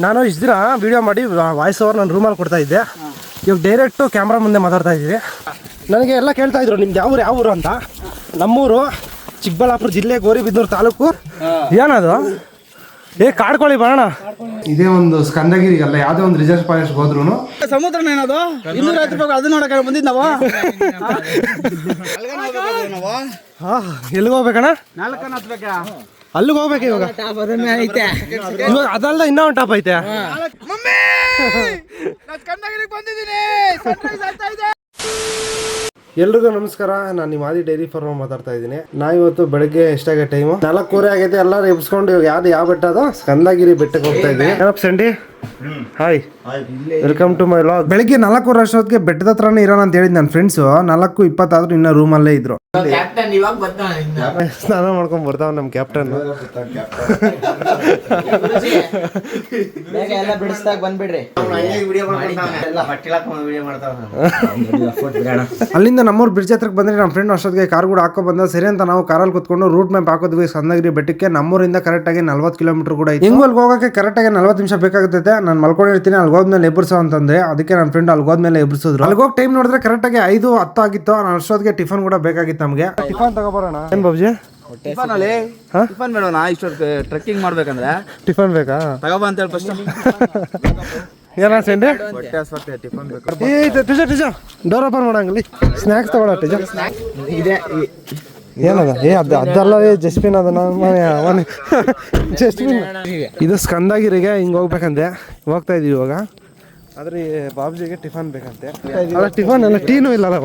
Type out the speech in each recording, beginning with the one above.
ನಾನು ಇಷ್ಟು ದಿನ ವಿಡಿಯೋ ಮಾಡಿ ವಾಯ್ಸ್ ಓವರ್ ನನ್ನ ರೂಮಲ್ಲಿ ಕೊಡ್ತಾ ಇದ್ದೆ. ಇವಾಗ ಡೈರೆಕ್ಟು ಕ್ಯಾಮ್ರಾ ಮುಂದೆ ಮಾತಾಡ್ತಾ ಇದ್ದೀವಿ. ನನಗೆ ಎಲ್ಲ ಕೇಳ್ತಾ ಇದ್ರು ನಿಮ್ದು ಯಾವ ಊರು ಅಂತ. ನಮ್ಮೂರು ಚಿಕ್ಕಬಳ್ಳಾಪುರ ಜಿಲ್ಲೆ ಗೌರಿಬಿದನೂರು ತಾಲೂಕು. ಏನದು ಕಾಡ್ಕೊಳ್ಳಿ ಬಾಣ. ಇದೇ ಒಂದು ಸ್ಕಂದಗಿರಿಗಲ್ಲ ಯಾವುದೇ ಒಂದು ರಿಸರ್ವ್ ಫಾರೆಸ್ಟ್ ಹೋದ್ರು ಸಮುದ್ರ ಏನದು 250 ರೂಪಾಯಿ ಅದು ನೋಡಕ್ಕೆ ಬಂದಿದ್ದು ನಾವು. ಎಲ್ಲಿಗೆ ಹೋಗ್ಬೇಕಣ್ಣ? ಅಲ್ಲಿಗೆ ಹೋಗ್ಬೇಕು ಇವಾಗ. ಅದಲ್ದ ಇನ್ನೂ ಒಂದು ಟಾಪ್ ಐತೆ. ಎಲ್ರಿಗೂ ನಮಸ್ಕಾರ. ನಾನು ನಿಮ್ಮ ಆದಿ ಡೈರಿ ಫಾರ್ಮ್ ಮಾತಾಡ್ತಾ ಇದ್ದೀನಿ. ಇವತ್ತು ಬೆಳಗ್ಗೆ ಎಷ್ಟಾಗ ಟೈಮು 4:15 ಆಗೈತೆ. ಎಲ್ಲರೂ ಎಬ್ಸ್ಕೊಂಡು ಇವಾಗ ಯಾವ ಬೆಟ್ಟ ಅದು ಸ್ಕಂದಗಿರಿ ಬೆಟ್ಟಕ್ಕೆ ಹೋಗ್ತಾ ಇದ್ದೀವಿ. ಏನಪ್ಪ ಸಂಡಿ? Hi, welcome to my vlog. ಬೆಳಗ್ಗೆ 4:15 ಅಷ್ಟೊತ್ತಿಗೆ ಬೆಟ್ಟದ ಹತ್ರನೇ ಇರೋಣ ಅಂತ ಹೇಳಿದ್ ನನ್ನ ಫ್ರೆಂಡ್ಸು. 4:20 ಆದ್ರೂ ಇನ್ನೂ ರೂಮಲ್ಲೇ ಇದ್ರು. ಸ್ನಾನ ಮಾಡ್ಕೊಂಡ್ ಬರ್ತಾವ ನಮ್ಮ ಕ್ಯಾಪ್ಟನ್. ಅಲ್ಲಿಂದ ನಮ್ಮೂರು ಬ್ರಿಡ್ಜ್ ಹತ್ರಕ್ಕೆ ಬಂದ್ರೆ ನಮ್ಮ ಫ್ರೆಂಡ್ ಅಷ್ಟೊತ್ತಿಗೆ ಕಾರ್ ಕೂಡ ಹಾಕೋ ಬಂದ. ಸರಿ ಅಂತ ನಾವು ಕಾರಲ್ಲಿ ಕುತ್ಕೊಂಡು ರೂಟ್ ಮ್ಯಾಪ್ ಹಾಕೋದ್ವಿ ಸ್ಕಂದಗಿರಿ ಬೆಟ್ಟಕ್ಕೆ. ನಮ್ಮೂರಿಂದ ಕರೆಕ್ಟಾಗಿ 40 ಕಿಲೋಮೀಟರ್ ಕೂಡ ಐತೆ. ಹಿಂಗ್ ಹೋಗಕ್ಕೆ ಕರೆಕ್ಟಾಗಿ 40 ನಿಮಿಷ ಬೇಕಾಗುತ್ತೆ. ನಾನು ಮಲ್ಕೊಂಡಿರ್ತೀನಿ. ಅಲ್ಲಿ ಹೋದ್ಮೇಲೆ ಎಬ್ಬಿಸೋ ಅಂತಂದ್ರೆ ಅದಕ್ಕೆ ನನ್ನ ಫ್ರೆಂಡ್ ಅಲ್ಲಿ ಹೋದ್ಮೇಲೆ ಎಬ್ಬಿಸಿದ್ರು. ಅಲ್ಲಿ ಹೋಗಿ ಟೈಮ್ ನೋಡಿದ್ರೆ ಕರೆಕ್ಟಾಗಿ 5:10 ಆಗಿತ್ತು. ನಾನು ಅಷ್ಟೊತ್ತಿಗೆ ಟಿಫನ್ ಕೂಡ ಬೇಕಾಗಿತ್ತು ನಮಗೆ. ಟಿಫನ್ ತಗೋಬರೋಣ. ಏನ್ ಬಾಬುಜಿ? ಟಿಫನ್ ಬೇಡೋಣ. ಇಷ್ಟೊತ್ತು ಟ್ರೆಕ್ಕಿಂಗ್ ಮಾಡ್ಬೇಕಂದ್ರೆ ಟಿಫನ್ ಬೇಕಾ? ತಗೋಬಾ ಅಂತ ಹೇಳಿ ಫಸ್ಟ್. ಏನ ಸಂಡೆ ಟಿಫನ್ ಬೇಕು. ಡೋರ್ ಓಪನ್ ಮಾಡಂಗಿಲ್ಲ. ಸ್ನಾಕ್ಸ್ ತಗೊಳ ಟೀಚರ್. ಇದೆ ಏನದ? ಅದಲ್ಲ ಜಸ್ಮಿನ್ ಅದ. ಜಸ್ಮಿನ್ ಇದು ಸ್ಕಂದಗಿರಿಗೆ ಹಿಂಗೆ ಹೋಗ್ಬೇಕಂತೆ. ಹೋಗ್ತಾ ಇದೀವಿ ಇವಾಗ. ಆದ್ರೆ ಬಾಬುಜಿಗೆ ಟಿಫನ್ ಬೇಕಂತೆ. ಅಲ್ಲ ಟಿಫನ್ ಎಲ್ಲ ಟೀನು ಇಲ್ಲಲ್ಲ.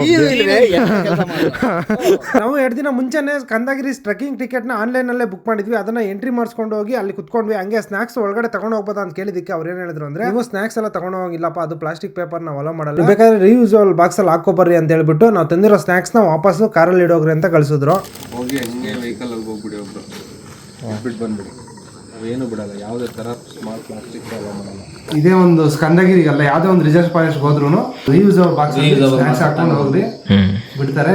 ನಾವು 2 ದಿನ ಮುಂಚೆನೆ ಸ್ಕಂದಗಿರಿ ಟ್ರೆಕ್ಕಿಂಗ್ ಟಿಕೆಟ್ನ ಆನ್ಲೈನಲ್ಲೇ ಬುಕ್ ಮಾಡಿದ್ವಿ. ಅದನ್ನ ಎಂಟ್ರಿ ಮಾಡಿಸ್ಕೊಂಡು ಹೋಗಿ ಅಲ್ಲಿ ಕುತ್ಕೊಂಡ್ವಿ. ಹಂಗೆ ಸ್ನಾಕ್ಸ್ ಒಳಗಡೆ ತಗೊಂಡು ಹೋಗ್ಬೋದಾ ಅಂತ ಕೇಳಿದಕ್ಕೆ ಅವ್ರು ಏನು ಹೇಳಿದ್ರು ಅಂದ್ರೆ, ನೀವು ಸ್ನಾಕ್ಸ್ ಎಲ್ಲ ತಗೊಂಡು ಹೋಗಿಲ್ಲಪ್ಪ, ಅದು ಪ್ಲಾಸ್ಟಿಕ್ ಪೇಪರ್ ನಾವು ಅಲೋ ಮಾಡಲ್ಲ, ಬೇಕಾದ್ರೆ ರೀಯೂಸಬಲ್ ಬಾಕ್ಸ್ ಅಲ್ಲಿ ಹಾಕೋಬರ್ರಿ ಅಂತ ಹೇಳ್ಬಿಟ್ಟು ನಾವು ತಂದಿರೋ ಸ್ನಾಕ್ಸ್ ನ ವಾಪಸ್ ಕಾರಲ್ಲಿ ಇಡೋಗ್ರಿ ಅಂತ ಕಳಿಸಿದ್ರು. ಹೋಗಿ ಹಂಗೆ ವೆಹಿಕಲ್ ಅಲ್ಲಿ ಹೋಗ್ಬಿಡಿ, ಒಬ್ರು ಬಿಟ್ಟು ಬಂದ್ಬಿಡಿ. ಏನು ಬಿಡಲ್ಲ, ಯಾವುದೇ ತರ ಸ್ಮಾಲ್ ಪ್ಲಾಸ್ಟಿಕ್ ಅಲೋ ಮಾಡಲ್ಲ. ಇದೇ ಒಂದು ಸ್ಕಂದಗಿರಿಗಲ್ಲ ಯಾವುದೇ ಒಂದು ರಿಸರ್ವ್ ಫಾರೆಸ್ಟ್ ಹೋದ್ರು ರೀಯೂಸಬಲ್ ಬಾಕ್ಸ್ ಸ್ನಾಕ್ಸ್ ಹಾಕೊಂಡು ಹೋಗ್ರಿ ಬಿಡ್ತಾರೆ.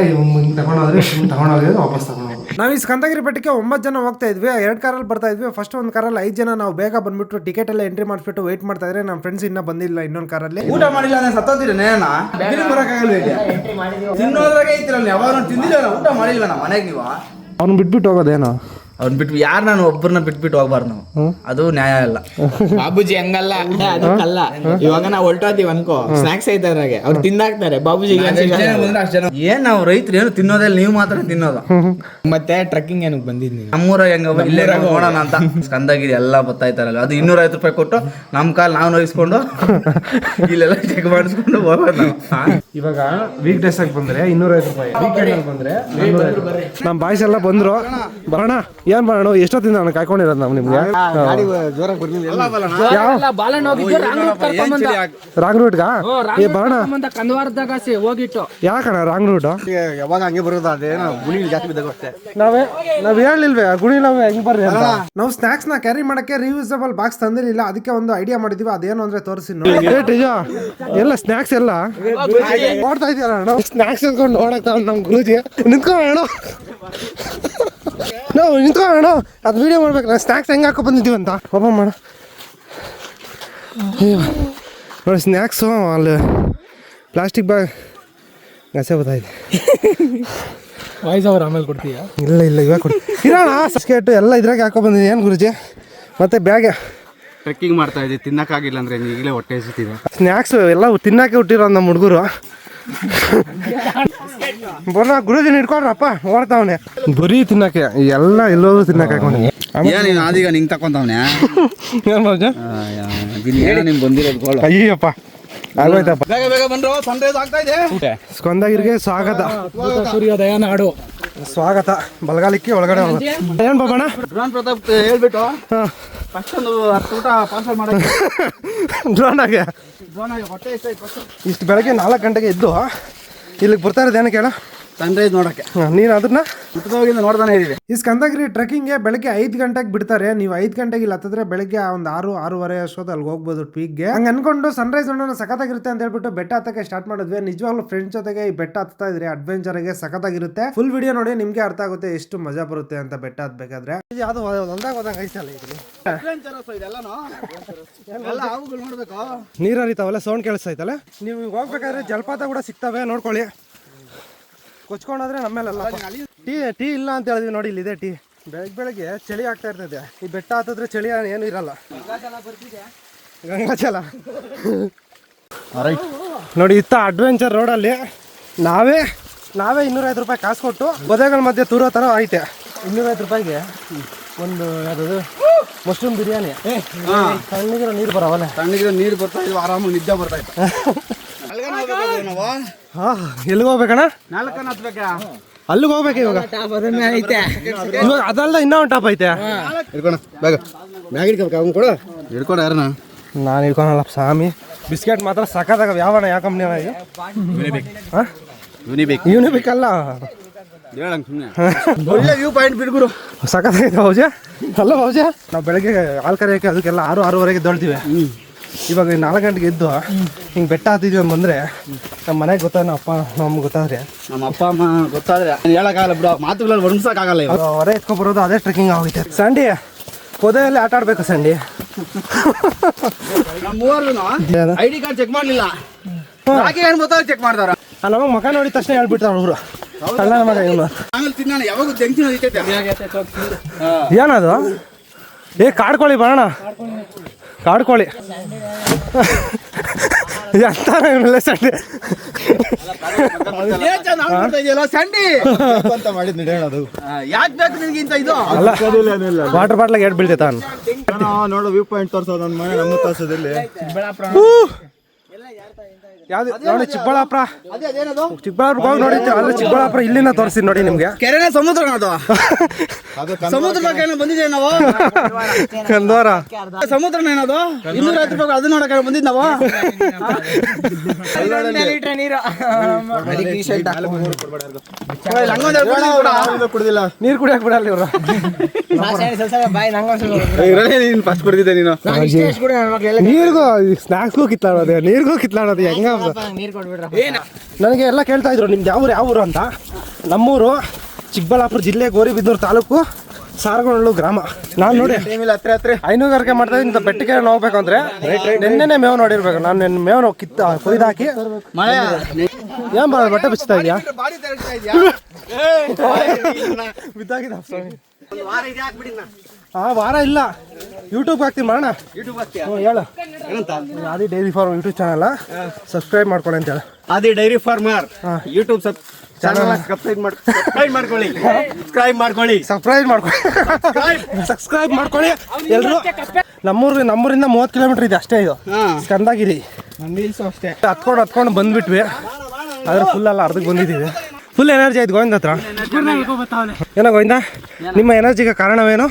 ತಗೊಂಡೋದ್ರೆ ತಗೊಂಡೋಗಿ ವಾಪಸ್ ತಗೊಂಡೋಗಿ. ನಾವು ಈ ಸ್ಕಂದಗಿರಿ ಬೆಟ್ಟಕ್ಕೆ 9 ಜನ ಹೋಗ್ತಾ ಇದ್ವಿ. 2 ಕಾರಲ್ಲಿ ಬರ್ತಾ ಇದ್ವಿ. ಫಸ್ಟ್ ಒಂದು ಕಾರಲ್ಲಿ 5 ಜನ ನಾವು ಬೇಗ ಬಂದ್ಬಿಟ್ಟು ಟಿಕೆಟ್ ಎಲ್ಲ ಎಂಟ್ರಿ ಮಾಡಿಸ್ಬಿಟ್ಟು ವೇಟ್ ಮಾಡ್ತಾ ಇದ್ರೆ ನಮ್ಮ ಫ್ರೆಂಡ್ಸ್ ಇನ್ನೂ ಬಂದಿಲ್ಲ. ಇನ್ನೊಂದು ಕಾರಲ್ಲಿ ಊಟ ಮಾಡಿಲ್ಲ ಅಂದ್ರೆ ಸತ್ತೋದಿರನೇ ಬರೋಕ್ಕಾಗಲ್ಲ. ತಿನ್ನೋದ್ರಾಗೆ ಐತಿರಲ್ಲ, ಯಾವಾಗ ತಿಂದಿಲ್ಲ ಊಟ ಮಾಡಿಲ್ಲ ನಾವು ಮನೆಗೆ. ನೀವು ಅವ್ನು ಬಿಟ್ಬಿಟ್ಟು ಹೋಗೋದೇನೋ. ಅವ್ನ್ ಬಿಟ್ಟು ಯಾರು ನಾನು ಒಬ್ಬರನ್ನ ಬಿಟ್ಬಿಟ್ಟು ಹೋಗ್ಬಾರ್ದು ನಾವು. ಅದು ನ್ಯಾಯ ಅಲ್ಲ ಬಾಬುಜಿ ಹಂಗಲ್ಲ. ಅದಕ್ಕಲ್ಲ, ಇವಾಗ ನಾವು ಹೊಲ್ಟೋತೀವಿ ಅನ್ಕೋ, ಸ್ನಾಕ್ಸ್ ಐತಾರಾಗೆ ಅವ್ರು ತಿಂದಾಕ್ತಾರೆ. ಬಾಬುಜಿ ಏನ್ ನಾವು ರೈತರು ಏನು ತಿನ್ನೋದಿಲ್ಲ, ನೀವು ಮಾತ್ರ ತಿನ್ನೋದು. ಮತ್ತೆ ಟ್ರೆಕ್ಕಿಂಗ್ ಏನಕ್ಕೆ ಬಂದಿದ್ನಿ? ನಮ್ಮೂರ ಹೆಂಗ ಇಲ್ಲೇ ನೋಡೋಣ ಅಂತ ಸ್ಕಂದಗಿರಿ ಎಲ್ಲ ಬರ್ತಾಯ್ತಾರಲ್ಲ, ಅದು 250 ರೂಪಾಯಿ ಕೊಟ್ಟು ನಮ್ ಕಾಲ್ ನಾವು ನೋಯಿಸ್ಕೊಂಡು ಇಲ್ಲೆಲ್ಲ ಚೆಕ್ ಮಾಡಿಸ್ಕೊಂಡು ಹೋಗೋದು ನಾವು. ಇವಾಗ ವೀಕ್ ಡೇಸ್ ಆಗಿ ಬಂದ್ರೆ 250 ರೂಪಾಯಿ, ವೀಕೆಂಡ್ ಬಂದ್ರೆ ನಮ್ಮ ಬಾಯ್ಸ್ ಎಲ್ಲ ಬಂದ್ರು. ಬರೋಣ, ಏನ್ ಮಾಡೋಣ? ಎಷ್ಟೊತ್ತಿಂದ ನಾನು ಕಾಯ್ಕೊಂಡಿರೋದು ನಾವು ನಿಮ್ಗೆ. ರಾಂಗ್ ರೂಟ್ಗಾ ಬರೋಣ. ಯಾಕಣ್ಣ ರಾಂಗ್ ರೂಟ್? ಯಾವಾಗ ಹಂಗೆ ಬರೋದು, ಅದೇನೋ ಗುಣಿ ಜಾಸ್ತಿ ಬಿದ್ದಾಗುತ್ತೆ. ನಾವ್ ಹೇಳಿಲ್ವೇ ಗುಣಿ ನಾವು ಹೆಂಗ್ ಬರ್ರಿ ಅಂತ. ನಾವು ಸ್ನಾಕ್ಸ್ ನ ಕ್ಯಾರಿ ಮಾಡಕ್ಕೆ ರಿಯೂಸಬಲ್ ಬಾಕ್ಸ್ ತಂದಿರಲಿಲ್ಲ. ಅದಕ್ಕೆ ಒಂದು ಐಡಿಯಾ ಮಾಡಿದ್ವಿ. ಅದೇನು ಅಂದ್ರೆ ತೋರಿಸಿ ಎಲ್ಲ ಸ್ನಾಕ್ಸ್ ಎಲ್ಲ ನೋಡ್ತಾ ಇದೆಯಲ್ಲ. ನಾವು ಸ್ನಾಕ್ಸ್ ಎತ್ಕೊಂಡು ನೋಡಕ್ ನಮ್ ಗುರುಜಿ ನಿಂತ್ಕೊಳ್ಳೋಣ. ನಾವು ನಿಂತ್ಕೊಳ್ಳೋಣ, ಅದು ವಿಡಿಯೋ ಮಾಡ್ಬೇಕು. ನಾನು ಸ್ನ್ಯಾಕ್ಸ್ ಹೆಂಗೆ ಹಾಕೋ ಬಂದಿದ್ದೀವಿ ಅಂತ ಓಪನ್ ಮಾಡ ನೋಡಿ. ಸ್ನ್ಯಾಕ್ಸು ಅಲ್ಲಿ ಪ್ಲಾಸ್ಟಿಕ್ ಬ್ಯಾಗ್ ಗಸೆ ಗೊತ್ತಾಯ್ತು. ವಾಯ್ಸ್ ಅವ್ರು ಆಮೇಲೆ ಕೊಡ್ತೀಯಾ? ಇಲ್ಲ ಇವಾಗ ಕೊಡಿ. ಇರೋಣ ಸ್ಕೇಟು ಎಲ್ಲ ಇದ್ರಾಗೆ ಹಾಕೋ ಬಂದಿದ್ದೀನಿ. ಏನು ಗುರುಜಿ ಮತ್ತೆ ಬ್ಯಾಗ್ ಟ್ರೆಕ್ಕಿಂಗ್ ಮಾಡ್ತಾ ಇದ್ದೀವಿ, ತಿನ್ನಕ್ಕಾಗಿಲ್ಲ ಅಂದ್ರೆ ಈಗಲೇ ಹೊಟ್ಟೆ ಹಸಿತಿದೆ. ಸ್ನ್ಯಾಕ್ಸು ಎಲ್ಲ ತಿನ್ನಕ್ಕೆ ಹುಟ್ಟಿರೋ ನಮ್ಮ ಹುಡುಗರು. ಬರ ಗುರುಜಿನ ಇಟ್ಕೊಂಡ್ರಪ್ಪ ಓಡ್ತಾವನೆ ಬರೀ ತಿನ್ನಕ್ಕೆ ಎಲ್ಲ ಎಲ್ಲೋದ್ರು ತಿನ್ನಕ್ಕೆ ಹಾಕೊಂಡಿ. ಅದೀಗ ನಿಂಗೆ ತಕೊಂತವನೆ ನಿಮ್ಗೆ ಬಂದಿರೋದು. ಅಯ್ಯಪ್ಪ ಆಗೋಯ್ತಪ್ಪ. ಬೇಗ ಬಂದ್ರು, ಸನ್ರೈಸ್ ಆಗ್ತಾ ಇದೆ. ಸ್ಕಂದಗಿರಿಗೆ ಸ್ವಾಗತ. ಸೂರ್ಯೋದಯ ನಾಡು ಸ್ವಾಗತ. ಬಲಗಾಲಿಕ್ಕೆ ಒಳಗಡೆ ಏನ್ ಬಾಬಣ್ಣ? ಡ್ರೋನ್ ಪ್ರತಾಪ್ ಹೇಳ್ಬಿಟ್ಟು ಫಸ್ಟ್ ಒಂದು 10 ಊಟ ಪಾರ್ಸಲ್ ಮಾಡಕ್ಕೆ. ಡ್ರೋನ್ ಆಗಿ ಹೊಟ್ಟೆ ಇಷ್ಟು ಬೆಳಗ್ಗೆ 4 ಗಂಟೆಗೆ ಎದ್ದು ಇಲ್ಲಿಗೆ ಬರ್ತಾ ಇರೋದು ಏನಕ್ಕೆ ಹೇಳ? ಸನ್ರೈಸ್ ನೋಡಕ್ಕೆ ನೀನು ಅದನ್ನ ಹುಟ್ಟದೋಗಿಂದ ನೋಡ್ತಾನೆ ಇದೀವಿ. ಈ ಸ್ಕಂದಗಿರಿ ಟ್ರೆಕ್ಕಿಂಗ್ಗೆ ಬೆಳಗ್ಗೆ 5 ಗಂಟೆಗೆ ಬಿಡ್ತಾರೆ. ನೀವು 5 ಗಂಟೆಗೆ ಇಲ್ಲಿ ಹತ್ತಿದ್ರೆ ಬೆಳಗ್ಗೆ ಒಂದು 6-6:30 ಅಷ್ಟೊತ್ತು ಅಲ್ಲಿ ಹೋಗ್ಬೋದು ಪೀಕ್ಗೆ. ಹಂಗೆ ಅನ್ಕೊಂಡು ಸನ್ರೈಸ್ ನೋಡೋಣ ಸಖತ್ತಾಗಿರುತ್ತೆ ಅಂತ ಹೇಳ್ಬಿಟ್ಟು ಬೆಟ್ಟ ಹತ್ತಕ್ಕೆ ಸ್ಟಾರ್ಟ್ ಮಾಡಿದ್ವಿ. ನಿಜವಾಗ್ಲೂ ಫ್ರೆಂಡ್ಸ್ ಜೊತೆಗೆ ಈ ಬೆಟ್ಟ ಹತ್ತಾ ಇದ್ರಿ ಅಡ್ವೆಂಚರ್ಗೆ ಸಖತ್ತಾಗಿರುತ್ತೆ. ಫುಲ್ ವಿಡಿಯೋ ನೋಡಿ ನಿಮ್ಗೆ ಅರ್ಥ ಆಗುತ್ತೆ ಎಷ್ಟು ಮಜಾ ಬರುತ್ತೆ ಅಂತ ಬೆಟ್ಟ ಹತ್ಬೇಕಾದ್ರೆ. ಯಾವ್ದು ಒಂದಾಗ ಹೋದಂಗೆ ಐತಲ್ಲ ಇಲ್ಲಿ ನೀರು ಹರಿತಾವಲ್ಲ, ಸೌಂಡ್ ಕೇಳಿಸ್ತೈತಲ್ಲ. ನೀವು ಹೋಗ್ಬೇಕಾದ್ರೆ ಜಲಪಾತ ಕೂಡ ಸಿಗ್ತವೆ, ನೋಡ್ಕೊಳ್ಳಿ. ಕೊಚ್ಕೊಂಡೋದ್ರೆ ನಮ್ಮೇಲಲ್ಲ. ಟೀ ಇಲ್ಲ ಅಂತ ಹೇಳಿದ್ವಿ ನೋಡಿ, ಇಲ್ಲಿದೆ ಟೀ. ಬೆಳಗ್ಗೆ ಚಳಿ ಆಗ್ತಾ ಇರ್ತದೆ. ಈ ಬೆಟ್ಟ ಹತ್ತಿದ್ರೆ ಚಳಿ ಏನು ಇರಲ್ಲ. ಗಂಗಾಚಲ ನೋಡಿ, ಇತ್ತ ಅಡ್ವೆಂಚರ್ ರೋಡಲ್ಲಿ ನಾವೇ 250 ರೂಪಾಯಿ ಕಾಸು ಕೊಟ್ಟು ಬೊದೆಗಳ ಮಧ್ಯೆ ತೂರೋ ಥರ ಐತೆ. 250 ರೂಪಾಯಿಗೆ ಒಂದು ಯಾವ್ದು ಮಶ್ರೂಮ್ ಬಿರಿಯಾನಿ. ತಣ್ಣಗಿರೋ ನೀರು ಬರವಲ್ಲ, ತಣ್ಣಗಿರೋ ನೀರು ಬರ್ತಾ ಇದ್ವು, ಆರಾಮಾಗಿ ನಿದ್ದೆ ಬರ್ತಾ ಇತ್ತು. ಎಲ್ಲಿಗೆ ಹೋಗ್ಬೇಕಣ್ಣ? 4 ಹತ್ಬೇಕಾ? ಅಲ್ಲಿಗೆ ಹೋಗ್ಬೇಕು ಇವಾಗ. ಇವಾಗ ಅದಲ್ದ ಇನ್ನೂ ಒಂದು ಟಾಪ್ ಐತೆ. ಹಿಡ್ಕೋಣ ಬ್ಯಾಗ್ ಹಿಡ್ಕೋಬೇಕು. ಅವ್ನು ಕೂಡ ಹಿಡ್ಕೊಡ. ಯಾರಣ್ಣ? ನಾನು ಹಿಡ್ಕೊಳಲ್ಲ ಸ್ವಾಮಿ. ಬಿಸ್ಕೆಟ್ ಮಾತ್ರ ಸಖತ್ತಾಗ. ಯಾವ ಕಂಪ್ನಿ ಯೂನಿಬಿಕ್ ಅಲ್ಲ, ಒಳ್ಳೆ ವ್ಯೂ ಪಾಯಿಂಟ್ ಬಿಡ್ಗುರು. ಸಖತ್ತಾಗೈತೆ ಹೌಜಾ. ಅಲ್ಲ ಹೌಜಾ, ನಾವು ಬೆಳಗ್ಗೆ ಹಾಲು ಕರೆಯೋಕೆ ಅದಕ್ಕೆಲ್ಲ 6-6:30 ಎದ್ದೇಳ್ತೀವಿ. ಇವಾಗ 4 ಗಂಟೆಗೆ ಎದ್ದು ಹಿಂಗೆ ಬೆಟ್ಟ ಹತ್ತಿದ್ವಿ ಅಂತ ಬಂದರೆ ನಮ್ಮ ಮನೆಗೆ ಗೊತ್ತಾಗ ನಮ್ಗೆ ಗೊತ್ತಾದ್ರೆ ನಮ್ಮ ಅಪ್ಪ ಅಮ್ಮ ಗೊತ್ತಾದ್ರೆ ಹೇಳಕ್ಕಾಗಲ್ಲ ಬಿಡು, ಮಾತುಗಳಲ್ಲಿ ವರ್ಣಿಸಕ್ಕಾಗಲ್ಲ. ಹೊರ ಎತ್ಕೊಬರೋದು ಅದೇ ಟ್ರೆಕ್ಕಿಂಗ್ ಆಗೋಯ್ತೆ. ಸಂಡಿ ಪೊದೆಯಲ್ಲಿ ಆಟ ಆಡ್ಬೇಕು ಸಂಡಿ. ನಮ್ಮ ಮೂವರು ID ಕಾರ್ಡ್ ಚೆಕ್ ಮಾಡಲಿಲ್ಲ, ಏನ್ ಗೊತ್ತಾಗ ಚೆಕ್ ಮಾಡ್ತಾರ. ನಮಗೆ ಮಕ ನೋಡಿದ ತಕ್ಷಣ ಹೇಳ್ಬಿಡ್ತಾವ ಹುಡುಗರು. ಕಳ್ಳ ಮಗ ಇವನು. ಆಮೇಲೆ ತಿನ್ನೋಣ ಯಾವಾಗ ಜಂಕ್ಷನ್ ಐತೈತೆ. ಏನದು? ಕಾಡ್ಕೊಳ್ಳಿ ಬರೋಣ. ಕಾಡ್ಕೊಳ್ಳಿ ಎಂತ ಸಂಡಿ ಸಂಡಿ ಅಂತ ಮಾಡಿದ್ ಹೇಳೋದು. ಯಾಕೆ ಬೇಕು ನಿನ್ಗೆ ಇಂತ ಇದು? ವಾಟರ್ ಬಾಟ್ಲಾಗ ಎಡ್ ಬೀಳ್ತೈತ ನೋಡು ವ್ಯೂ ಪಾಯಿಂಟ್ ತೋರ್ಸೋದು. ನನ್ನ ಮನೆ ನಮ್ಮ ತೋರ್ಸೋದಿಲ್ಲಿ ಯಾವ್ದು ನೋಡಿ, ಚಿಕ್ಕಬಳ್ಳಾಪುರ. ಅದೇನದು? ಚಿಕ್ಕಬಳ್ಳಾಪುರ ಹೋಗಿ ನೋಡಿ. ಅಲ್ಲ ಚಿಕ್ಕಬಳ್ಳಾಪುರ ಇಲ್ಲಿಂದ ತೋರಿಸ್ತೀನಿ ನೋಡಿ ನಿಮ್ಗೆ. ಕೆರೆನ ಸಮುದ್ರ ಅದು. ಸಮುದ್ರಕ್ಕೆ ಬಂದಿದ್ದೇವೆ ನಾವು. ಕಂದವಾರ ಸಮುದ್ರನ ಏನದು? 250 ರೂಪಾಯಿ ಅದು ನೋಡಕ್ಕೆ ಬಂದಿದ್ದು ನಾವು. ನೀರು ಕುಡಿಯಕ್ ಬಿಡಲ್ಲ ಇವ್ರು. ಫಸ್ಟ್ ಕುಡಿದಿದ್ದೆ ನೀನು. ನೀರಿಗೂ ಸ್ನಾಕ್ಸ್ಗೂ ಕಿತ್ಲಾಡೋದು, ನೀರಿಗೂ ಕಿತ್ಲಾಡೋದು ಹೆಂಗ. ನನಗೆ ಎಲ್ಲ ಕೇಳ್ತಾ ಇದ್ರು ನಿಮ್ದು ಯಾವ ಊರು ಅಂತ. ನಮ್ಮೂರು ಚಿಕ್ಕಬಳ್ಳಾಪುರ ಜಿಲ್ಲೆ ಗೋರಿಬಿದನೂರು ತಾಲೂಕು ಸಾರಗೋಳು ಗ್ರಾಮ. ನಾನು ನೋಡಿ 500 ಮಾಡ್ತಾ ಇದ್ದೀನಿ. ಇಂಥ ಬೆಟ್ಟಕ್ಕೆ ಹೋಗ್ಬೇಕು ಅಂದ್ರೆ ನೆನ್ನೆನೆ ಮೇವು ನೋಡಿರ್ಬೇಕು. ನಾನು ನೆನ್ನೆ ಮೇವು ಕೊಯ್ದಾಕಿ ಏನ್ ಬರೋದು ಬಟ್ಟೆ ಬಿಚ್ತಾ ಇದೆಯಾ ಬಿದ್ದಾಗಿದ್ದ. ವಾರ ಇಲ್ಲ, ಯೂಟ್ಯೂಬ್ ಹಾಕ್ತೀನಿ ಮಾಡೋಣ. ಹೇಳು. ಆದಿ dairy farm YouTube channel subscribe ಮಾಡ್ಕೊಳ್ಳಿ ಅಂತ ಹೇಳಿ. ಆದಿ dairy farmer YouTube channel subscribe ಮಾಡ್ಕೊಳ್ಳಿ ಎಲ್ಲರೂ. ನಮ್ಮೂರಿಂದ 30 ಕಿಲೋಮೀಟರ್ ಇದೆ ಅಷ್ಟೇ. ಇದು ಸ್ಕಂದಗಿರಿ ಹತ್ಕೊಂಡು ಬಂದ್ಬಿಟ್ವಿ. ಆದ್ರೆ ಫುಲ್ ಅಲ್ಲ, ಅರ್ಧಕ್ಕೆ ಬಂದಿದ್ದೀವಿ. ಫುಲ್ ಎನರ್ಜಿ ಆಯ್ತು ಗೋವಿಂದ ಹತ್ರ. ಏನೋ ಗೋವಿಂದ, ನಿಮ್ಮ ಎನರ್ಜಿಗೆ ಕಾರಣವೇನು?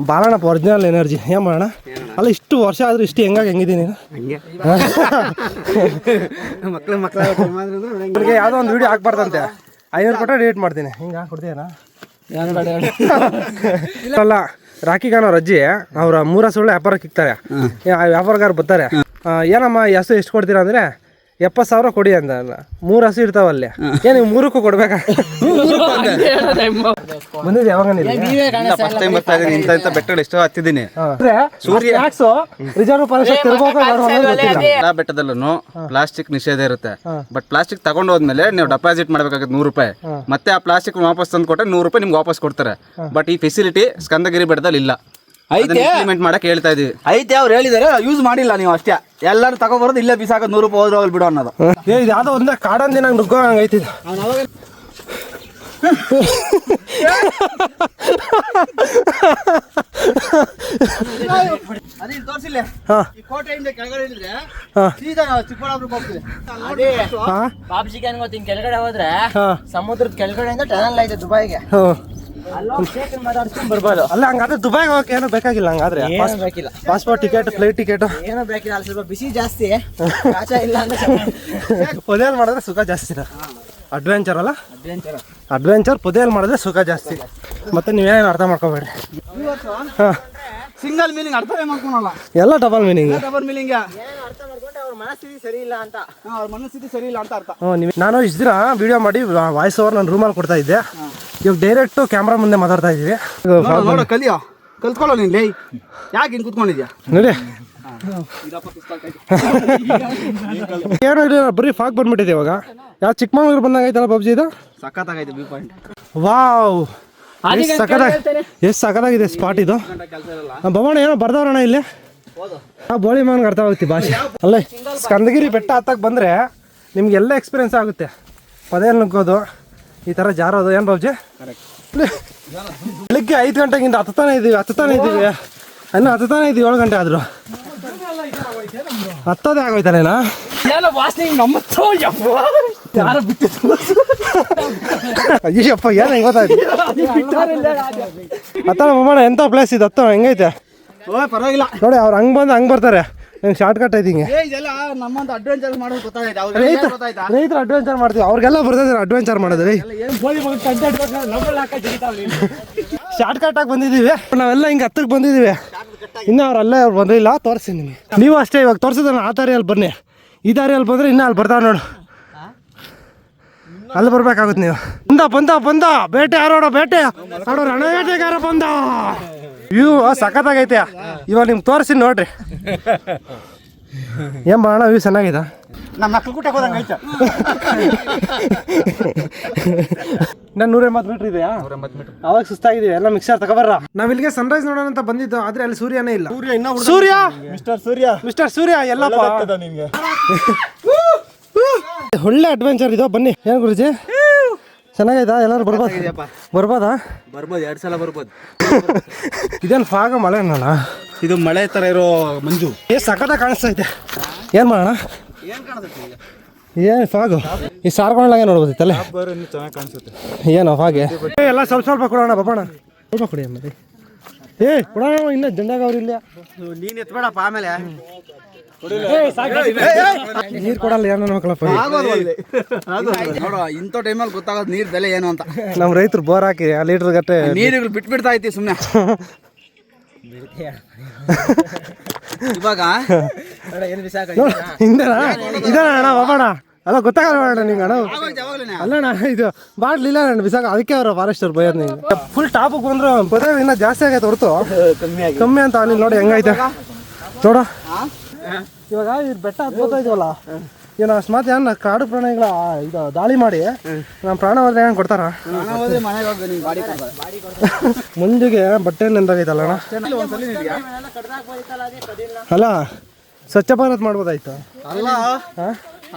ಬಾಳಣ್ಣಪ್ಪ ಒರಿಜಿನಲ್ ಎನರ್ಜಿ. ಏನ್ ಮಾಡೋಣ? ಅಲ್ಲ, ಇಷ್ಟು ವರ್ಷ ಆದ್ರೂ ಇಷ್ಟು ಹೆಂಗಿದ್ದೀನಿ ಮಕ್ಕಳಿಗೆ ಯಾವುದೋ ಒಂದು ವಿಡಿಯೋ ಹಾಕ್ಬಾರ್ದಂತೆ. 500 ಕೊಟ್ಟರೆ ಡಿಲೀಟ್ ಮಾಡ್ತೀನಿ. ಹಿಂಗೆ ಕೊಡ್ತೀಯನಾ? ಅಲ್ಲ, ರಾಖಿಗಾನವ್ರ ಅಜ್ಜಿ ಅವ್ರ 3 ಸುಳ್ಳು ವ್ಯಾಪಾರಕ್ಕೆ ಇಕ್ತಾರೆ. ವ್ಯಾಪಾರಗಾರ ಬರ್ತಾರೆ. ಏನಮ್ಮ ಎಷ್ಟು ಕೊಡ್ತೀರಾ ಅಂದ್ರೆ 70,000 ಕೊಡಿ ಅಂತ. 3 ಹಸು ಇರ್ತಾವಲ್ಲಿ. ಏನು 3ಕ್ಕೂ ಕೊಡ್ಬೇಕಾ? ಬಂದಿದ್ದೆ ಯಾವಾಗ? ಬೆಟ್ಟಗಳು ಎಷ್ಟೋ ಹತ್ತಿದ್ದೀನಿ. ಎಲ್ಲ ಬೆಟ್ಟದಲ್ಲೂ ಪ್ಲಾಸ್ಟಿಕ್ ನಿಷೇಧ ಇರುತ್ತೆ. ಬಟ್ ಪ್ಲಾಸ್ಟಿಕ್ ತಗೊಂಡು ಹೋದ್ಮೇಲೆ ನೀವು ಡೆಪಾಸಿಟ್ ಮಾಡ್ಬೇಕಾಗುತ್ತೆ 100 ರೂಪಾಯಿ. ಮತ್ತೆ ಆ ಪ್ಲಾಸ್ಟಿಕ್ ವಾಪಸ್ ತಂದು ಕೊಟ್ಟರೆ 100 ರೂಪಾಯಿ ನಿಮ್ಗೆ ವಾಪಸ್ ಕೊಡ್ತಾರೆ. ಬಟ್ ಈ ಫೆಸಿಲಿಟಿ ಸ್ಕಂದಗಿರಿ ಬೆಟ್ಟದಲ್ಲಿ ಇಲ್ಲ. ಇಂಪ್ಲಿಮೆಂಟ್ ಮಾಡಕ್ ಹೇಳ್ತಾ ಇದೀವಿ. ಐತೆ, ಅವ್ರು ಹೇಳಿದಾರೆ, ಯೂಸ್ ಮಾಡಿಲ್ಲ ನೀವು ಅಷ್ಟೇ. ಎಲ್ಲರೂ ತಗೊಬರೋದು ಇಲ್ಲೇ ಬಿಸಾಕೋದು, 100 ರೂಪಾಯಿ ಹೋದ್ರೆ ಹೋಗ್ಲಿ ಬಿಡು ಅನ್ನೋದು. ಯಾವ್ದೋ ಒಂದೇ ಕಾಡಂದಿ ನಂಗೆ ನುಗ್ಗೋ ಹಂಗೈತಿ. ತೋರಿಸಿಲ್ಲ, ಈ ಕೋಟೆಯಿಂದ ಕೆಳಗಡೆ ಇಳಿದ್ರೆ ಸೀದಾ ಚಿಕ್ಕಬಳ್ಳಾಪುರಕ್ಕೆ ಹೋಗ್ತೀವಿ. ಕೆಳಗಡೆ ಹೋದ್ರೆ ಸಮುದ್ರದ ಕೆಳಗಡೆಯಿಂದ ಟನಲ್ ಐತೆ ದುಬೈಗೆ. ಬರ್ಬೋದು. ಅಲ್ಲ, ಹಂಗಾದ್ರೆ ದುಬೈಗೆ ಹೋಗಕ್ಕೆ ಏನೋ ಬೇಕಾಗಿಲ್ಲ. ಹಂಗಾದ್ರೆ ಬೇಕಿಲ್ಲ. ಪಾಸ್ಪೋರ್ಟ್ ಟಿಕೆಟ್, ಫ್ಲೈಟ್ ಟಿಕೆಟ್ ಏನೋ ಬೇಕಿಲ್ಲ. ಅಲ್ಲಿ ಸ್ವಲ್ಪ ಬಿಸಿ ಜಾಸ್ತಿ, ಕಾಚ ಇಲ್ಲ ಅಂದ್ರೆ ಒಲೆಯಲ್ಲಿ ಮಾಡಿದ್ರೆ ಸುಖ ಜಾಸ್ತಿ. ಅಡ್ವೆಂಚರ್ ಅಲ್ಲ, ಅಡ್ವೆಂಚರ್ ಪೊದೆಯಲ್ಲಿ ಮಾಡಿದ್ರೆ ಸುಖ ಜಾಸ್ತಿ. ಮತ್ತೆ ನೀವೇನು ಅರ್ಥ ಮಾಡ್ಕೋಬೇಡ್ರಿ. ಹಾಂ, ಸಿಂಗಲ್ ಮೀನಿಂಗ್ ಅರ್ಥವೇ ಮಾಡ್ಕೊಳಲ್ಲ, ಎಲ್ಲ ಡಬಲ್ ಮೀನಿಂಗ್. Double meaning. ಅವ್ರ ಮನಸ್ಥಿತಿ ಸರಿ ಇಲ್ಲ ಅಂತ, ಅವ್ರ ಮನಸ್ಥಿತಿ ಸರಿ ಇಲ್ಲ ಅಂತ ಅರ್ಥ. ನಾನು ಇಷ್ಟು ದಿನ ವಿಡಿಯೋ ಮಾಡಿ ವಾಯ್ಸ್ ಓವರ್ ನನ್ನ ರೂಮಲ್ಲಿ ಕೊಡ್ತಾ ಇದ್ದೆ. ಇವಾಗ ಡೈರೆಕ್ಟು ಕ್ಯಾಮ್ರಾ ಮುಂದೆ ಮಾತಾಡ್ತಾ ಇದ್ದೀವಿ. ನೋಡು ಕಲಿಯೋ, ಕಲ್ತ್ಕೊಳ್ಳೋ ನೀನು. ಲೈ ಯಾಕೆ ಹಿಂಗೆ ಕೂತ್ಕೊಂಡಿದ್ಯಾ ನೋಡಿ, ಏನೋ ಇಲ್ಲ, ಬರೀ ಫಾಗ್ ಬಂದ್ಬಿಟ್ಟಿದೆ ಇವಾಗ. ಯಾವ ಚಿಕ್ಕಮಂಗ್ಳೂರು ಬಂದಂಗೆ ಐತಲ್ಲ ಪಬ್ಜಿ ಇದು. ಸಖತ್ತಾಗೈತೆ ವ್ಯೂ ಪಾಯಿಂಟ್. ವಾವ್, ಎಷ್ಟು ಸಖತ್ತಾಗಿದೆ ಸ್ಪಾಟ್ ಇದು. ಭವಣ ಏನೋ ಬರ್ದವ್ರಣ ಇಲ್ಲಿ. ಬೋಳಿ ಮಾನ್ಗೆ ಅರ್ಥ ಆಗುತ್ತೆ ಭಾಷೆ. ಅಲ್ಲೇ ಸ್ಕಂದಗಿರಿ ಬೆಟ್ಟ ಹತ್ತಕ್ಕೆ ಬಂದರೆ ನಿಮ್ಗೆಲ್ಲ ಎಕ್ಸ್ಪೀರಿಯನ್ಸ್ ಆಗುತ್ತೆ. ಪದೇಲಿ ನುಗ್ಗೋದು, ಈ ಥರ ಜಾರೋದು. ಏನು ಬಾಬ್ಜಿ, ಬೆಳಿಗ್ಗೆ 5 ಗಂಟೆಗಿಂತ ಹತ್ತಾನೆ ಇದ್ದೀವಿ ಇನ್ನು ಹತ್ತಾನೆ ಇದ್ದೀವಿ. 7 ಗಂಟೆ ಆದರೂ ಹತ್ತೋದೇ ಆಗೋಯ್ತಾನೇನಾ? ಅಯ್ಯಪ್ಪ, ಏನು ಹೆಂಗೆ ಗೊತ್ತಾಯ್ತು? ಹತ್ತಾನ ಮಮ್ಮಣ್ಣ, ಎಂಥ ಪ್ಲೇಸ್ ಇದು. ಹತ್ತೋ ಹೆಂಗೈತೆ ಪರವಾಗಿಲ್ಲ ನೋಡಿ. ಅವ್ರು ಹಂಗೆ ಬಂದು ಹಂಗೆ ಬರ್ತಾರೆ. ನಂಗೆ ಶಾರ್ಟ್ ಕಟ್ ಐತಿ ಹಿಂಗೆ. ಇದೆಲ್ಲ ನಮ್ಮಂತ ಅಡ್ವೆಂಚರ್ ಮಾಡೋದು ಗೊತ್ತಾಗೈತೆ. ರೈತರು ಅಡ್ವೆಂಚರ್ ಮಾಡ್ತೀವಿ, ಅವ್ರಿಗೆಲ್ಲ ಬರ್ತದೆ ಅಡ್ವೆಂಚರ್ ಮಾಡೋದು. ರೀ ಶಾರ್ಟ್ ಕಟ್ ಆಗಿ ಬಂದಿದ್ದೀವಿ ನಾವೆಲ್ಲ. ಹಿಂಗೆ ಹತ್ತಕ್ಕೆ ಬಂದಿದ್ದೀವಿ. ಇನ್ನೂ ಅವ್ರು ಬಂದಿಲ್ಲ. ತೋರಿಸಿ ನಿಮಗೆ. ನೀವು ಅಷ್ಟೇ ಇವಾಗ ತೋರಿಸಿದ್ರೆ ಆ ದಾರಿಯಲ್ಲಿ ಬನ್ನಿ. ಈ ದಾರಿಯಲ್ಲಿ ಬಂದರೆ ಇನ್ನೂ ಅಲ್ಲಿ ಬರ್ತಾವೆ ನೋಡು. ಅಲ್ಲಿ ಬರ್ಬೇಕಾಗುತ್ತೆ ನೀವು. ಬಂದ ಬೇಟೆ ಆಡೋಣ, ಬೇಟೆ ಆಡೋ ರಣಬೇಟೆಗಾರ ಬಂದ. ವ್ಯೂ ಸಖತ್ತಾಗೈತೆ. ಇವಾಗ ನಿಮ್ಗೆ ತೋರಿಸಿ ನೋಡ್ರಿ. ಏನ್ ಮಾಡೋಣ, ವ್ಯೂ ಚೆನ್ನಾಗಿದೆ. ನಮ್ಮ ಮಕ್ಳು ಕೂಟ ಹೋದಂಗೆ ಐತೆ. ನಾನು 180 ಮೀಟ್ರ್ ಇದೆಯಾ? ಅವಾಗ ಸುಸ್ತಾಗಿದ್ದೀವಿ, ಎಲ್ಲ ಮಿಕ್ಸರ್ ತಗೋಬರ್ರ. ನಾವ್ ಇಲ್ಲಿಗೆ ಸನ್ರೈಸ್ ನೋಡೋಣ ಅಂತ ಬಂದಿದ್ದು, ಆದ್ರೆ ಅಲ್ಲಿ ಸೂರ್ಯನೇ ಇಲ್ಲ. ಮಿಸ್ಟರ್ ಸೂರ್ಯ ಎಲ್ಲಪ್ಪ. ಒಳ್ಳೆ ಅಡ್ವೆಂಚರ್ ಇದು, ಬನ್ನಿ. ಏನ್ ಗುರುಜಿ, ಚೆನ್ನಾಗೈತಾ? ಎಲ್ಲರೂ ಬರ್ಬೋದಾ? 2 ಸಲ ಬರ್ಬೋದು. ಇದೇನು ಫಾಗ ಮಳೆ ಅಣ್ಣ? ಇದು ಮಳೆ ತರ ಇರೋ ಮಂಜು. ಸಖತ್ತಾಗಿ ಕಾಣಿಸ್ತಾ ಐತೆ. ಏನ್ ಮಾಡೋಣ? ಏನ್ ಕಾಣಿಸುತ್ತೆ ಈಗ? ಏನು ಫಾಗು ಈ ಸಾರ್ಕೊಂಡಾಗೆ ನೋಡ್ಬೋದಿತ್ತಲ್ಲ. ಚೆನ್ನಾಗಿ ಕಾಣಿಸುತ್ತೆ. ಏನೋ ಹಾಗೆ ಎಲ್ಲ ಸ್ವಲ್ಪ ಕೊಡೋಣ ಬಪ್ಪಣ. ಸ್ವಲ್ಪ ಕೊಡಿ ಮತ್ತೆ. ಕೊಡೋಣ, ಇನ್ನ ಜಂಡಾಗ ಅವ್ರು ಇಲ್ಲ. ನೀನ್ ಎತ್ಬೇಡಪ್ಪ, ಆಮೇಲೆ ನೀರು ಕೊಡಲ್ಲ ಏನೋ ಮಕ್ಕಳಪ್ಪ. ನೋಡು, ಇಂಥ ಟೈಮಲ್ಲಿ ಗೊತ್ತಾಗೋದು ನೀರ್ ಬೆಲೆ ಏನು ಅಂತ. ನಮ್ಮ ರೈತರು ಬೋರ್ ಹಾಕಿ ಆ ಲೀಟರ್ ಗಟ್ಟೆ ನೀರುಗಳು ಬಿಟ್ಬಿಡ್ತಾ ಐತಿ ಸುಮ್ಮನೆ. ಇವಾಗ ಹಿಂದೆನಾ ಇದೇನ ಅಣ್ಣ ಬಪ್ಪಣ? ಅಲ್ಲ ಗೊತ್ತಾಗಲ್ಲ ಅಣ್ಣ ನಿಂಗೆ ಅಣ್ಣ. ಅಲ್ಲಣ್ಣ ಇದು ಬಾಟ್ಲಿ ಇಲ್ಲ ಅಣ್ಣ ಬಿಸಾಕ. ಅದಕ್ಕೆ ಅವರು ಫಾರೆಸ್ಟರ್ ಬೈಯೋದು. ನೀವು ಫುಲ್ ಟಾಪಿಗೆ ಬಂದ್ರು ಪದೇ ಇನ್ನೂ ಜಾಸ್ತಿ ಆಗೈತೆ ಹೊರತು ಕಮ್ಮಿ ಅಂತ. ಅಲ್ಲಿ ನೋಡಿ ಹೆಂಗೈತೆ ನೋಡ. ಇವಾಗ ಇದು ಬೆಟ್ಟ ಹತ್ಕೋತಾ ಇದೀವಲ್ಲ, ಏನು ಅಕಸ್ಮಾತ್ ಏನ ಕಾಡು ಪ್ರಾಣಿಗಳ ಇದು ದಾಳಿ ಮಾಡಿ ನಮ್ಮ ಪ್ರಾಣ ಹೋದ್ರೆ ಏನು ಕೊಡ್ತಾರ? ಮುಂಜೆಗೆ ಬಟ್ಟೆ ನೆಂದಾಗೈತಲ್ಲ ಅಣ್ಣ. ಅಲ್ಲ ಸ್ವಚ್ಛ ಭಾರತ್ ಮಾಡ್ಬೋದಾಯ್ತು. ಅಲ್ಲ,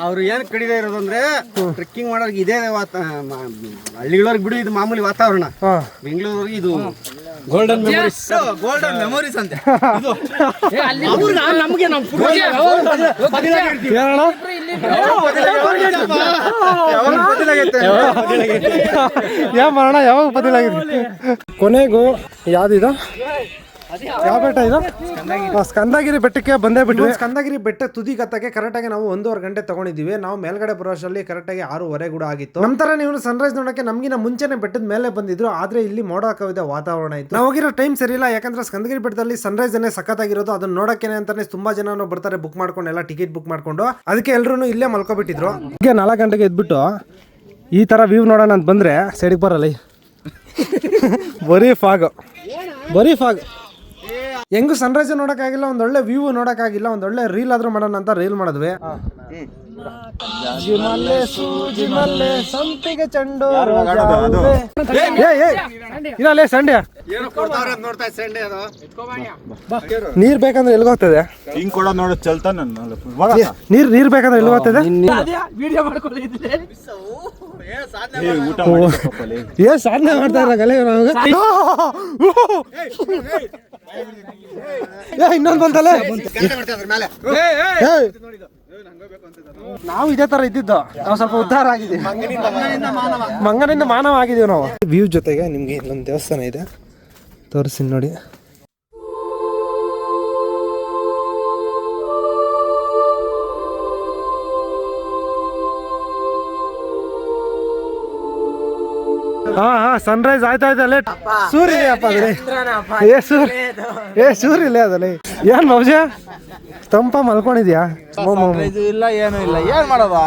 ಅವ್ರು ಏನು ಕಡಿದೇ ಇರೋದು ಅಂದ್ರೆ ಟ್ರೆಕ್ಕಿಂಗ್ ಮಾಡೋರಿಗೆ ಇದೇ ಹಳ್ಳಿಗಳವ್ರಿಗೆ ಬಿಡು ಇದು ಮಾಮೂಲಿ ವಾತಾವರಣ. ಬೆಂಗಳೂರಿಗೆ ಇದು ಗೋಲ್ಡನ್ ಮೆಮೊರೀಸ್ ಅಂತೆ. ಯಾವ ಮಾಡೋಣ, ಯಾವಾಗ ಬದಲಾಗಿದೆ? ಕೊನೆಗೂ ಯಾವ್ದಿದು, ಯಾವ ಬೆಟ್ಟ ಇದು? ಸ್ಕಂದಗಿರಿ ಬೆಟ್ಟಕ್ಕೆ ಬಂದೇ ಬಿಟ್ಟು. ಸ್ಕಂದಗಿರಿ ಬೆಟ್ಟ ತುದಿ ಕತ್ತಕ್ಕೆ ಕರೆಕ್ಟಾಗಿ ನಾವು 1.5 ಗಂಟೆ ತಗೊಂಡಿದ್ದೀವಿ. ನಾವು ಮೇಲ್ಗಡೆ ಬರೋಷ್ಟರಲ್ಲಿ ಕರೆಕ್ಟಾಗಿ 6:15 ಕೂಡ ಆಗಿತ್ತು. ನಂತರ ನೀವು ಸನ್ರೈಸ್ ನೋಡಕ್ಕೆ ನಮಗಿನ ಮುಂಚೆನೆ ಬೆಟ್ಟದ ಮೇಲೆ ಬಂದಿದ್ರು, ಆದ್ರೆ ಇಲ್ಲಿ ಮೋಡ ಕವಿದ ವಾತಾವರಣ ಇತ್ತು. ನಾವು ಹೋಗಿರೋ ಟೈಮ್ ಸರಿ ಇಲ್ಲ, ಯಾಕಂದ್ರೆ ಸ್ಕಂದಗಿರಿ ಬೆಟ್ಟದಲ್ಲಿ ಸನ್ರೈಸ್ ಅನ್ನೇ ಸಖತ್ತಾಗಿರೋದು. ಅದನ್ನ ನೋಡಕ್ಕೆ ಅಂತಾನೆ ತುಂಬಾ ಜನ ಬರ್ತಾರೆ, ಬುಕ್ ಮಾಡ್ಕೊಂಡು ಎಲ್ಲ ಟಿಕೆಟ್ ಬುಕ್ ಮಾಡ್ಕೊಂಡು. ಅದಕ್ಕೆ ಎಲ್ಲರೂ ಇಲ್ಲೇ ಮಲ್ಕೊಬಿಟ್ಟಿದ್ರು. ಹೀಗೆ 4 ಗಂಟೆಗೆ ಎದ್ಬಿಟ್ಟು ಈ ತರ ವ್ಯೂ ನೋಡೋಣ ಅಂತ ಬಂದ್ರೆ ಸೈಡ್ಗೆ ಬರಲ್ಲ. ಬರೀ ಫಾಗ್. ಹೆಂಗು ಸನ್ರೈಸ್ ನೋಡೋಕ್ಕಾಗಿಲ್ಲ, ಒಂದೊಳ್ಳೆ ವ್ಯೂ ನೋಡೋಕ್ಕಾಗಿಲ್ಲ, ಒಂದೊಳ್ಳೆ ರೀಲ್ ಆದ್ರೂ ಮಾಡೋಣ ಅಂತ ರೀಲ್ ಮಾಡಿದ್ವಿ. ಸಂಪಿಗೆ ಚೆಂಡು ಇಲ್ಲ ಸಂಡೆ ನೀರ್ ಬೇಕಂದ್ರೆ ಎಲ್ಗೋಗ್ತದೆ? ಹಿಂಗ್ ಕೊಡ ನೋಡ ಚಲ್ತಾನ ನೀರ್ ಬೇಕಂದ್ರೆ ಎಲ್ಗೋಗ್ತದೆ? ಏನ್ ಸಾಧನೆ ಮಾಡ್ತಾ ಇರಾಗಲ್ಲ ಇನ್ನೊಂದು ಬಂತಲ್ಲ. ನಾವು ಇದೇ ತರ ಇದ್ದಿದ್ದು, ನಾವು ಸ್ವಲ್ಪ ಉದ್ಧಾರ ಆಗಿದ್ದೀವಿ. ಮಂಗನಿಂದ ಮಾನವ ಆಗಿದ್ದೀವಿ ನಾವು. ವ್ಯೂ ಜೊತೆಗೆ ನಿಮ್ಗೆ ಇಲ್ಲೊಂದು ದೇವಸ್ಥಾನ ಇದೆ, ತೋರಿಸಿ ನೋಡಿ. ಸನ್ರೈಸ್ ಆಯ್ತಾ ಅಲ್ಲೇ ಸೂರ್ಯ ಅಪ್ಪ ಅದ್ರಿ ಸೂರ್ಯ ಇಲ್ಲ ಅದಲ್ಲ ಏನ್ ಮೌಜ ತಂಪ ಮಲ್ಕೊಂಡಿದ್ಯಾ ಇಲ್ಲ ಏನು ಇಲ್ಲ ಏನ್ ಮಾಡೋದು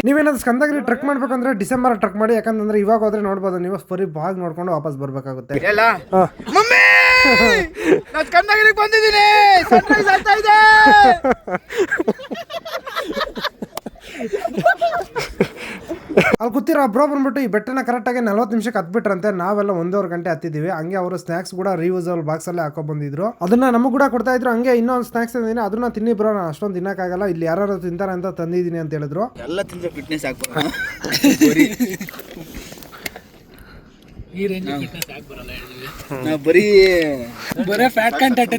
ನೀವೇನಾದ್ರು ಸ್ಕಂದಗಿರಿ ಟ್ರೆಕ್ ಮಾಡ್ಬೇಕಂದ್ರೆ ಡಿಸೆಂಬರ್ ಟ್ರೆಕ್ ಮಾಡಿ, ಯಾಕಂದ್ರೆ ಇವಾಗ ಹೋದ್ರೆ ನೋಡ್ಬೋದು ನೀವು ಬರೀ ಬಾಗ್ ನೋಡ್ಕೊಂಡು ವಾಪಸ್ ಬರ್ಬೇಕಾಗುತ್ತೆ. ಸ್ಕಂದಗಿರಿಗೆ ಬಂದಿದ್ದೀನಿ, ಸನ್ರೈಸ್ ಆಗ್ತಾ ಇದೆ. ಅಲ್ಲಿ ಕೂತಿರೋ ಬ್ರೋ ಬಂದ್ಬಿಟ್ಟು ಈ ಬೆಟ್ಟನ ಕರೆಕ್ಟಾಗಿ 40 ನಿಮಿಷಕ್ಕೆ ಹತ್ಬಿಟ್ರಂತೆ. ನಾವೆಲ್ಲ 1.5 ಗಂಟೆ ಹತ್ತಿದ್ದೀವಿ. ಹಂಗೆ ಅವರು ಸ್ನಾಕ್ಸ್ ಕೂಡ ರೀಯೂಸಬಲ್ ಬಾಕ್ಸ್ ಅಲ್ಲೇ ಹಾಕೋ ಬಂದಿದ್ರು, ಅದನ್ನ ನಮಗ್ ಕೂಡ ಕೊಡ್ತಾ ಇದ್ರು. ಹಂಗೆ ಇನ್ನೊಂದು ಸ್ನಾಕ್ಸ್ ತಂದಿದ್ದೀನಿ, ಅದನ್ನ ತಿನ್ನಿ ಬ್ರೋ, ನಾನು ಅಷ್ಟೊಂದು ತಿನ್ನಕ್ಕಾಗಲ್ಲ, ಇಲ್ಲಿ ಯಾರು ತಿಂತಾರೆ ಅಂತ ತಂದಿದ್ದೀನಿ ಅಂತ ಹೇಳಿದ್ರು. ಎಲ್ಲ ತಿಂದ್ರೆ ಫಿಟ್ನೆಸ್ ಆಗ್ಬೋದು. ನಾವು ಬರೀ ಫ್ಯಾಟ್ ಕಂಟೆಂಟ್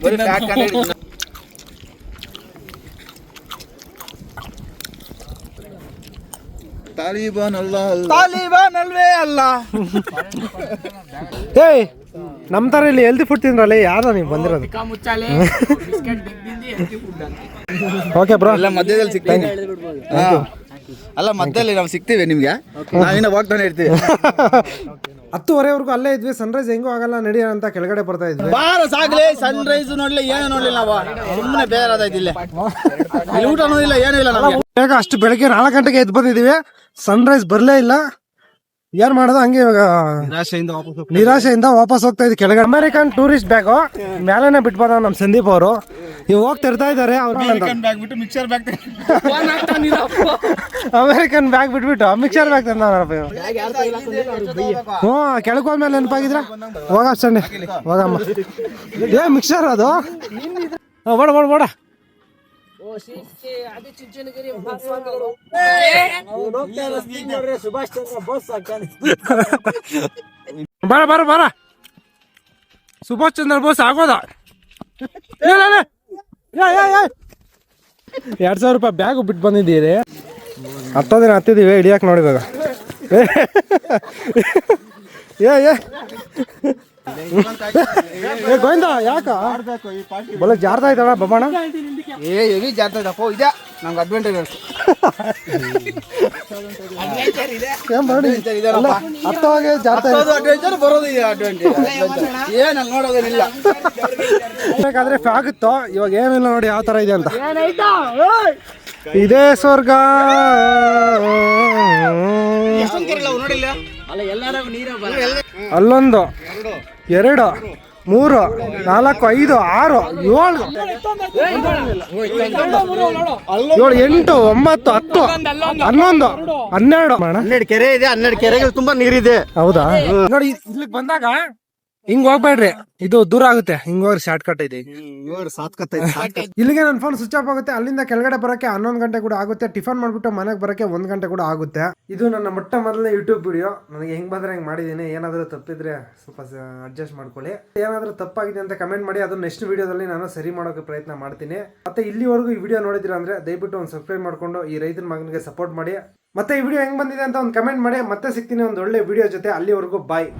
ತಾಲಿಬಾನ್ ಅಲ್ವೇ ಅಲ್ಲ. ಏಯ್ ನಮ್ ತರ ಇಲ್ಲಿ ಹೆಲ್ದಿ ಫುಡ್ ತಿಂದ್ರಲ್ಲ, ಯಾರು ನೀವು ಬಂದಿರೋದು? ಓಕೆ ಬ್ರೋ, ಎಲ್ಲ ಮಧ್ಯದಲ್ಲಿ ಸಿಗ್ತೀನಿ. ಅಲ್ಲ ಮಧ್ಯದಲ್ಲಿ ನಾವು ಸಿಗ್ತೀವಿ ನಿಮ್ಗೆ, ನಾವಿನ್ನ ಹೋಗ್ತಾನೆ ಇರ್ತೀವಿ. 10:30ವರೆಗೂ ಅಲ್ಲೇ ಇದ್ವಿ. ಸನ್ರೈಸ್ ಹೆಂಗೂ ಆಗಲ್ಲ ನಡಿಯೋಣ ಅಂತ ಕೆಳಗಡೆ ಬರ್ತಾ ಇದ್ವಿ. ಬಾರ ಸಾಗ್ಲಿ, ಸನ್ರೈಸ್ ನೋಡ್ಲಿ ಏನು ನೋಡ್ಲಿಲ್ಲ ನಾವು, ಸುಮ್ಮನೆ ಬೇಜಾರಾಯ್ತು. ಇಲ್ಲಿ ಊಟ ನೋಡಿಲ್ಲ ಏನೂ ಇಲ್ಲ ನಮಗೆ. ಬೇಗ ಅಷ್ಟು ಬೆಳಗ್ಗೆ 4 ಗಂಟೆಗೆ ಎದ್ದು ಬಂದಿದ್ದೀವಿ, ಸನ್ರೈಸ್ ಬರಲೇ ಇಲ್ಲ. ಏನ್ ಮಾಡೋದು, ಹಂಗೆ ಇವಾಗ ನಿರಾಶೆಯಿಂದ ವಾಪಸ್ ಹೋಗ್ತಾ ಇದ್ವಿ ಕೆಳಗಡೆ. ಅಮೆರಿಕನ್ ಟೂರಿಸ್ಟ್ ಬ್ಯಾಗ್ ಮೇಲೆನೆ ಬಿಟ್ಟು ಬಂದ ನಮ್ ಸಂದೀಪ್ ಅವರು ಇವ್ ಹೋಗ್ತಾ ಇರ್ತಾರೆ. ಮಿಕ್ಸರ್ ಬ್ಯಾಗ್ ಅಮೆರಿಕನ್ ಬ್ಯಾಗ್ ಬಿಟ್ಬಿಟ್ಟು ಮಿಕ್ಸರ್ ಬ್ಯಾಗ್ ತಂದಪ್ಪ. ಹ್ಞೂ ಕೆಳಗೆ ಹೋದ್ಮೇಲೆ ನೆನಪಾಗಿದ್ರ ಹೋಗ ಅಷ್ಟೇ ಹೋಗಮ್ಮ. ಏ ಮಿಕ್ಸರ್ ಅದು ಬೇಡ ಬೇಡ ಬೇಡ. ಬರ ಬರ ಬರ ಸುಭಾಷ್ ಚಂದ್ರ ಬೋಸ್ ಆಗೋದ. 2,000 ರೂಪಾಯಿ ಬ್ಯಾಗ್ ಬಿಟ್ಟು ಬಂದಿದ್ದೀರಿ. 10 ದಿನ ಹತ್ತಿದ್ದೀವಿ, ಹಿಡಿಯಕ್ಕೆ ನೋಡಿ ಇವಾಗ. ಗೋವಿಂದ ಯಾಕ ಬಲ ಜಾರ್ತಾ ಇದ್ದಾಳ ಬಬ್ಬಣ್ಣ? ಹೆವಿ ಜಾರ್ತಾ ಇದ್ದಪ್ಪ, ಇದೆ ನಮ್ಗೆ ಅಡ್ವಾಂಟೇಜ್. ಅರ್ಥವಾಗಿ ಜಾರ್ತಾ ಅಡ್ವೆಂಚರ್ ಬರೋದು ಅಡ್ವಾಂಟೇಜ್, ಏನಲ್ಲಿ ನೋಡೋದೇನಿಲ್ಲ. ಬೇಕಾದ್ರೆ ಆಗುತ್ತೋ, ಇವಾಗ ಏನಿಲ್ಲ ನೋಡಿ ಯಾವ ತರ ಇದೆ ಅಂತ. ಇದೇ ಸ್ವರ್ಗ. ಅಲ್ಲೊಂದು 2 3 4 5 6 7 8 9 10 11 12 ಕೆರೆ ಇದೆ, 12 ಕೆರೆಗಳು ತುಂಬಾ ನೀರಿದೆ. ಹೌದಾ? ನೋಡಿ ಇಲ್ಲಿಗೆ ಬಂದಾಗ ಹಿಂಗ್ ಹೋಗ್ಬೇಡ್ರಿ, ಇದು ದೂರ ಆಗುತ್ತೆ. ಹಿಂಗ್ ಹೋಗ್ರಿ ಶಾರ್ಟ್ ಕಟ್ ಇದೆ. ಇಲ್ಲಿಗೆ ನನ್ನ ಫೋನ್ ಸ್ವಿಚ್ ಆಫ್ ಆಗುತ್ತೆ. ಅಲ್ಲಿಂದ ಕೆಳಗಡೆ ಬರಕ್ಕೆ 11 ಗಂಟೆ ಕೂಡ ಆಗುತ್ತೆ. ಟಿಫನ್ ಮಾಡ್ಬಿಟ್ಟು ಮನೆಗೆ ಬರಕ್ಕೆ 1 ಗಂಟೆ ಕೂಡ ಆಗುತ್ತೆ. ಇದು ನನ್ನ ಮೊದಲನೇ ಯೂಟ್ಯೂಬ್ ವಿಡಿಯೋ. ನನಗೆ ಹೆಂಗ್ ಬಂದ್ರೆ ಹೆಂಗ್ ಮಾಡಿದೀನಿ. ಏನಾದ್ರೂ ತಪ್ಪಿದ್ರೆ ಸ್ವಲ್ಪ ಅಡ್ಜಸ್ಟ್ ಮಾಡ್ಕೊಳ್ಳಿ. ಏನಾದ್ರೂ ತಪ್ಪಾಗಿದೆ ಅಂತ ಕಮೆಂಟ್ ಮಾಡಿ, ಅದನ್ನ ನೆಕ್ಸ್ಟ್ ವಿಡಿಯೋದಲ್ಲಿ ನಾನು ಸರಿ ಮಾಡೋಕೆ ಪ್ರಯತ್ನ ಮಾಡ್ತೀನಿ. ಮತ್ತೆ ಇಲ್ಲಿವರೆಗೂ ಈ ವಿಡಿಯೋ ನೋಡಿದಿರಾ ಅಂದ್ರೆ ದಯವಿಟ್ಟು ಒಂದು ಸಬ್ಸ್ಕ್ರೈಬ್ ಮಾಡ್ಕೊಂಡು ಈ ರೈತನ ಮಗನಿಗೆ ಸಪೋರ್ಟ್ ಮಾಡಿ. ಮತ್ತೆ ಈ ವಿಡಿಯೋ ಹೆಂಗ್ ಬಂದಿದೆ ಅಂತ ಒಂದು ಕಮೆಂಟ್ ಮಾಡಿ. ಮತ್ತೆ ಸಿಗ್ತೀನಿ ಒಂದು ಒಳ್ಳೆ ವಿಡಿಯೋ ಜೊತೆ. ಅಲ್ಲಿವರೆಗೂ ಬಾಯ್.